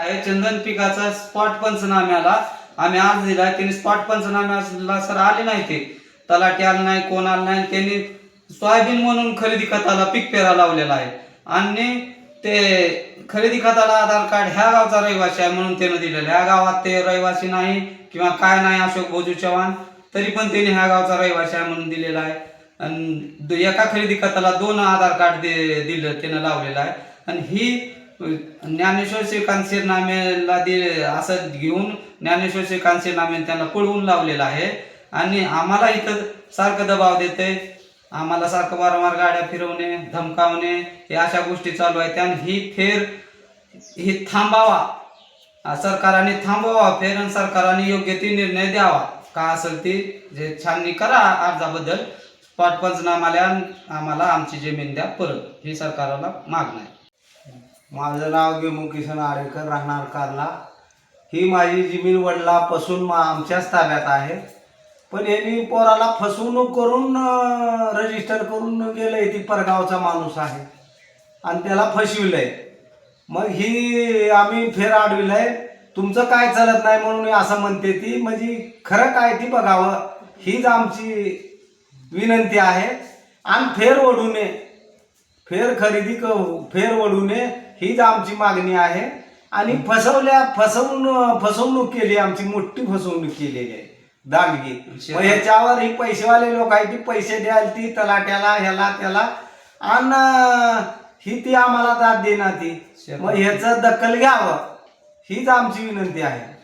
आहे चंदन पिकाचा स्पॉट पंचनाम्याला आम्ही अर्ज दिला. त्यांनी स्पॉट पंचनाम्याला सर आले नाही, ते तलाठी आलं नाही, कोण आलं नाही. त्यांनी सोयाबीन म्हणून खरेदी खताला पीक पेरा लावलेला आहे आणि ते खरेदी खताला आधार कार्ड ह्या गावचा रहिवासी आहे म्हणून त्यानं दिलेलं. ह्या गावात ते रहिवासी नाही किंवा काय नाही अशोक भोजू चव्हाण, तरी पण त्यांनी ह्या गावचा रहिवासी आहे म्हणून दिलेला आहे. आणि एका खरेदी खताला 2 आधार कार्ड दिलं त्यानं लावलेलं आहे. आणि ही ज्ञानेश्वर श्रीकांत शिरनामेला असं घेऊन ज्ञानेश्वर श्रीकांत शिरनामे त्यांना पळवून लावलेलं आहे. आणि आम्हाला इथं सारखं दबाव देते, आम्हाला सारखं वारंवार गाड्या फिरवणे, धमकावणे, हे अशा गोष्टी चालू आहेत. आणि ही थांबावा, सरकारने थांबवावा फेर, आणि सरकारने योग्य ते निर्णय द्यावा. का असेल ती जे छाननी करा अर्जाबद्दल, स्पॉट पंचनामाला आम्हाला आमची जमीन द्या परत, ही सरकारला मागणं आहे. माझं नाव गेमू किसन आडेकर, राहणार कारला. ही माझी जमीन वडिलापासून आमच्याच ताब्यात आहे. पण यांनी पोराला फसवणूक करून रजिस्टर करून गेलंय. ती परगावचा माणूस आहे आणि त्याला फसविलंय. मग ही आम्ही फेर अडविलंय, तुमचं काय चालत नाही म्हणून असं म्हणते ती. म्हणजे खरं काय ती बघावं, हीच आमची विनंती आहे. आणि फेर ओढू नये, फेर ओढू नये हीच आमची मागणी आहे. आणि फसवणूक केली, आमची मोठी फसवणूक केलेली आहे, दांडगी. मग ह्याच्यावर ही पैसेवाले लोक आहे, ती पैसे द्याल ती तलाट्याला, ह्याला त्याला, आणि ही ती आम्हाला दाद देणार ती. मग ह्याचं दखल घ्यावं हीच आमची विनंती आहे.